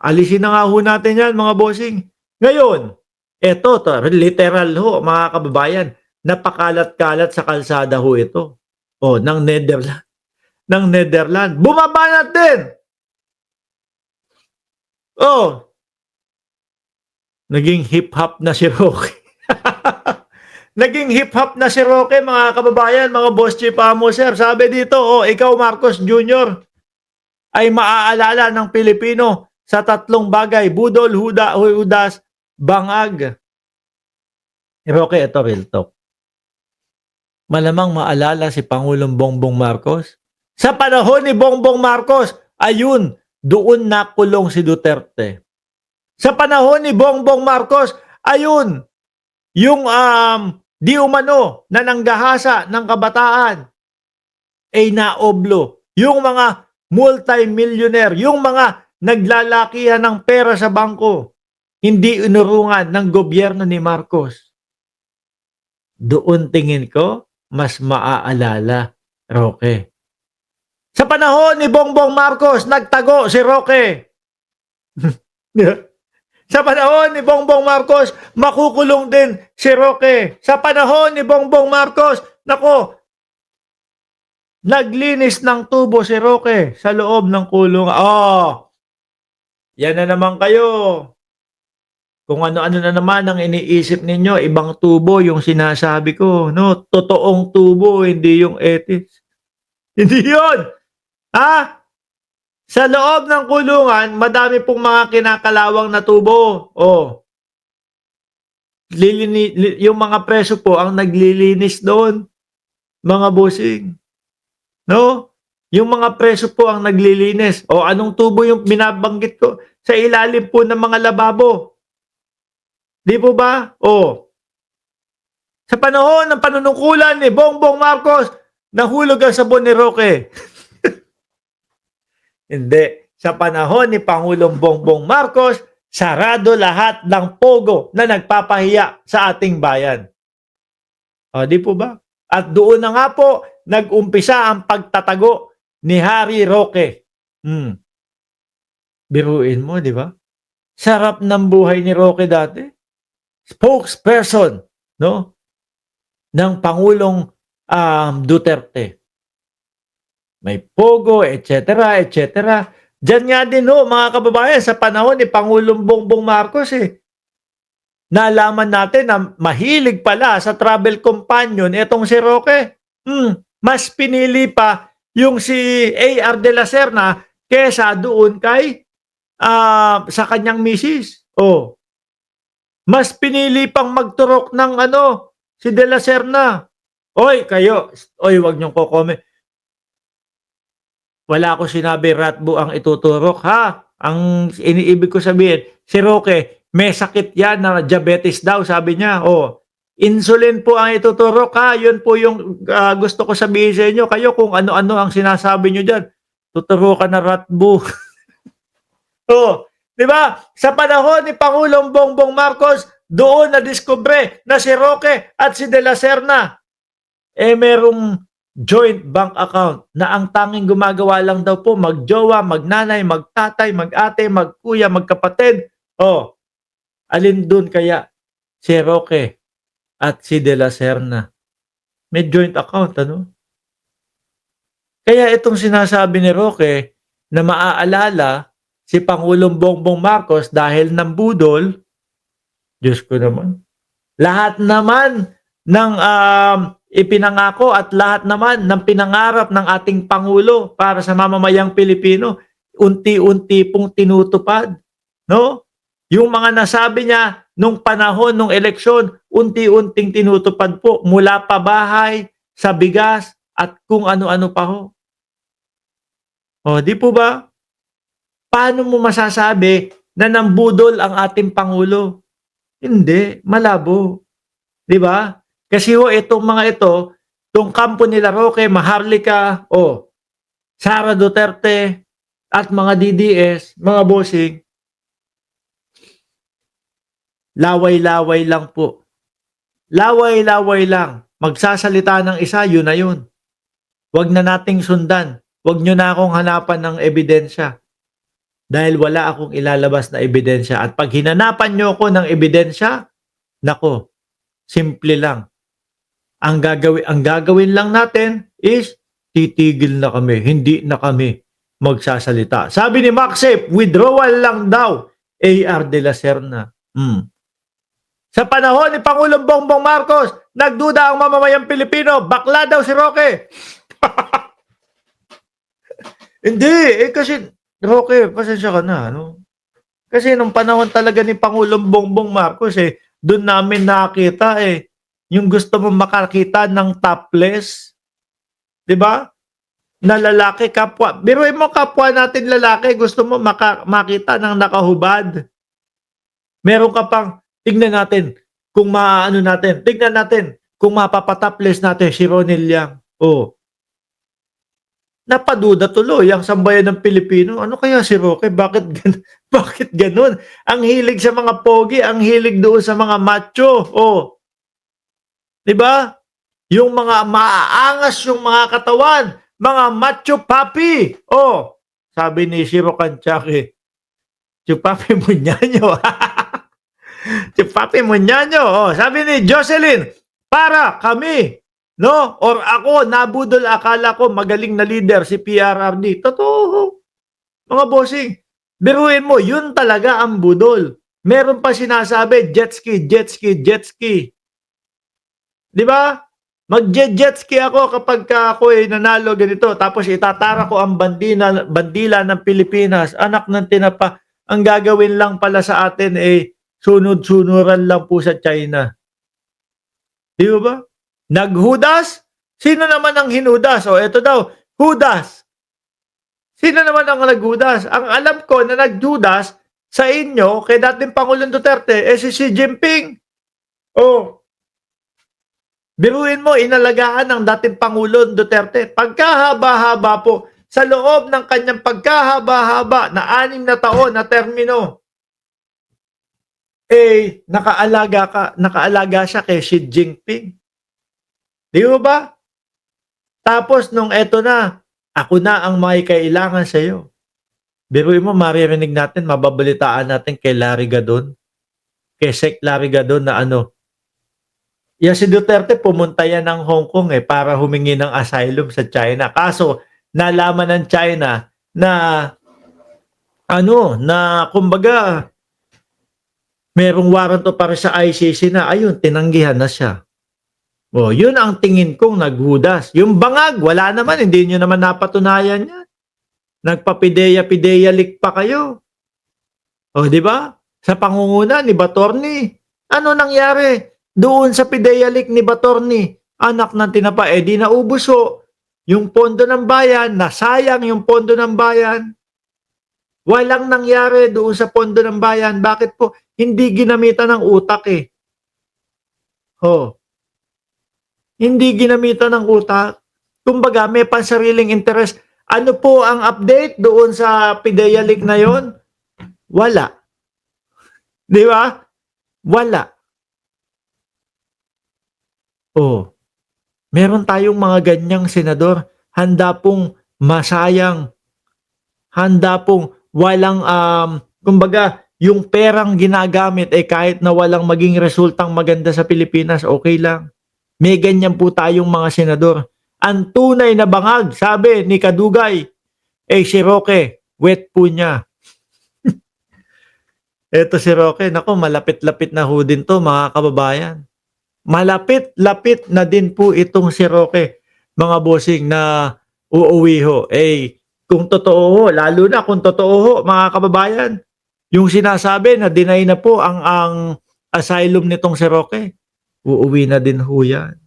Alisin na nga ho natin yan mga bossing. Ngayon, eto, literal ho mga kababayan, napakalat-kalat sa kalsada ho ito. O, ng Netherlands. Ng Netherlands. Bumabanat din! Oh, naging hip-hop na si Roque. Naging hip-hop na si Roque, mga kababayan, mga boss chief amo, sir. Sabi dito, oh, ikaw Marcos Jr. ay maaalala ng Pilipino sa tatlong bagay: budol, hudas, bangag. Roque, ito real talk. Malamang maalala si Pangulong Bongbong Marcos. Sa panahon ni Bongbong Marcos, ayun, doon nakulong si Duterte. Sa panahon ni Bongbong Marcos, ayun, yung di umano na nanggahasa ng kabataan ay naoblo. Yung mga multi-millionaire, yung mga naglalakihan ng pera sa bangko, hindi inurungan ng gobyerno ni Marcos. Doon tingin ko, mas maaalala, Roque. Sa panahon ni Bongbong Marcos, nagtago si Roque. Sa panahon ni Bongbong Marcos, makukulong din si Roque. Sa panahon ni Bongbong Marcos, nako, naglinis ng tubo si Roque sa loob ng kulong. Oh, yan na naman kayo. Kung ano-ano na naman ang iniisip ninyo, ibang tubo yung sinasabi ko. No? Totoong tubo, hindi yung etis. Hindi yun! Ha? Sa loob ng kulungan, madami pong mga kinakalawang na tubo. Oh. Yung mga preso po ang naglilinis doon, mga bossing. No? Yung mga preso po ang naglilinis. O anong tubo yung binabanggit ko? Sa ilalim po ng mga lababo. Di po ba? O. Sa panahon ng panunungkulan ni Bongbong Marcos, nahulog ang sabon ni Roque. Hindi. Sa panahon ni Pangulong Bongbong Marcos, sarado lahat ng pogo na nagpapahiya sa ating bayan. O, di po ba? At doon na nga po, nag-umpisa ang pagtatago ni Harry Roque. Biruin mo, di ba? Sarap ng buhay ni Roque dati. Spokesperson, no? Ng Pangulong Duterte. May pogo, etc., etc. Diyan nga din ho, mga kababayan, sa panahon ni Pangulong Bongbong Marcos nalaman natin na mahilig pala sa travel companion itong si Roque. Mas pinili pa yung si A.R. de la Serna kesa doon kay sa kanyang misis. Oh. Mas pinili pang magturok ng si de la Serna. Oy, kayo, wag niyong ko-comment. Wala ko sinabi ratbo ang ituturok, ha? Ang iniibig ko sabihin, si Roque, may sakit yan na diabetes daw, sabi niya. Oh, insulin po ang ituturok, ha? Yun po yung gusto ko sabihin sa inyo. Kayo kung ano-ano ang sinasabi niyo dyan, tuturukan na ratbo. Oh, di ba? Sa panahon ni Pangulong Bongbong Marcos, doon na-discover na si Roque at si de la Serna, merong joint bank account na ang tanging gumagawa lang daw po magjowa, magnanay, magtatay, mag-ate, magkuya, magkapatid. Oh, alin dun kaya si Roque at si de la Serna? May joint account, ano? Kaya itong sinasabi ni Roque na maaalala si Pangulong Bongbong Marcos dahil ng budol, Diyos ko naman. Lahat naman ng ipinangako at lahat naman ng pinangarap ng ating Pangulo para sa mamamayang Pilipino, unti-unti pong tinutupad. No? Yung mga nasabi niya nung panahon ng eleksyon, unti-unting tinutupad po mula pabahay, sa bigas, at kung ano-ano pa ho. O, di po ba? Paano mo masasabi na nambudol ang ating Pangulo? Hindi, malabo. Di ba? Kasi itong mga ito, itong kampo nila Roque, Maharlika, Sara Duterte, at mga DDS, mga bossing, laway-laway lang po. Laway-laway lang. Magsasalita ng isa, yun na yun. Huwag na nating sundan. Huwag nyo na akong hanapan ng ebidensya. Dahil wala akong ilalabas na ebidensya at 'pag hinanapan niyo ako ng ebidensya, naku, simple lang. Ang gagawin lang natin is titigil na kami, hindi na kami magsasalita. Sabi ni Maxip, withdrawal lang daw, A.R. de la Serna. Sa panahon ni Pangulong Bongbong Marcos, nagduda ang mamamayang Pilipino, bakla daw si Roque. Hindi, kasi Roque, pasensya ka na, ano? Kasi nung panahon talaga ni Pangulong Bongbong Marcos, doon namin nakita, yung gusto mong makakita ng topless, 'di ba? Na lalaki kapwa. Biruin mo kapwa natin lalaki, gusto mo makita ng nakahubad. Meron ka pang tignan natin kung maaano natin. Tignan natin kung mapapatopless natin si Ronel Yang. Oh. Napaduda tuloy ang sambayan ng Pilipino. Ano kaya si Roque? Bakit ganun? Ang hilig sa mga pogi, ang hilig doon sa mga macho. Oh. 'Di ba? Yung mga maaangas yung mga katawan, mga macho papi. Oh, sabi ni Shiro Kanchaki, Chupapi Munyanyo. Chupapi Munyanyo. Oh, sabi ni Jocelyn, para kami, no? Or ako, nabudol, akala ko magaling na leader si PRRD. Totoo. Mga bossing, biruin mo, yun talaga ang budol. Meron pa sinasabi, jet ski, jet ski, jet ski. 'Di ba? Magje-jet ski ako kapag ako ay nanalo ganito, tapos itatara ko ang bandila ng Pilipinas. Anak ng tinapa, ang gagawin lang pala sa atin sunod-sunuran lang po sa China. Di ba? Naghudas? Sino naman ang hinudas? O eto daw, hudas. Sino naman ang naghudas? Ang alam ko na naghudas sa inyo, kay dating Pangulong Duterte, si Xi Jinping. Oh, biruin mo, inalagaan ng dating Pangulong Duterte. Pagkahaba-haba po, sa loob ng kanyang pagkahaba-haba na 6 na taon na termino, nakaalaga siya kay Xi Jinping. Di ba? Tapos nung eto na, ako na ang may kailangan sa iyo. Biruin mo, maririnig natin, mababalitaan natin kay Larry Gadon, kay Sec Larry Gadon na si Duterte pumunta yan ng Hong Kong para humingi ng asylum sa China. Kaso, nalaman ng China na kumbaga, merong warrant para sa ICC na, ayun, tinanggihan na siya. O, yun ang tingin kong naghudas. Yung bangag, wala naman, hindi nyo naman napatunayan yan. Nagpapideya-pideya lik pa kayo. O, di ba? Sa pangunguna ni Batorni, ano nangyari? Doon sa Pideyalik ni Batorni, anak ng tinapa, di naubos yung pondo ng bayan, nasayang yung pondo ng bayan. Walang nangyari doon sa pondo ng bayan. Bakit po? Hindi ginamitan ng utak Hindi ginamitan ng utak. Kumbaga, may pansariling interest. Ano po ang update doon sa Pideyalik na yon? Wala. Di ba? Wala. Meron tayong mga ganyang senador, handa pong masayang, handa pong walang, kumbaga, yung perang ginagamit kahit na walang maging resultang maganda sa Pilipinas, okay lang. May ganyan po tayong mga senador. Ang tunay na bangag, sabi ni Kadugay, si Roque, wet po niya. Eto si Roque, nako, malapit-lapit na ho din to, mga kababayan. Malapit-lapit na din po itong si Roque, mga bossing, na uuwi ho. Kung totoo ho, lalo na kung totoo ho, mga kababayan, yung sinasabi na deny na po ang asylum nitong si Roque, uuwi na din ho yan.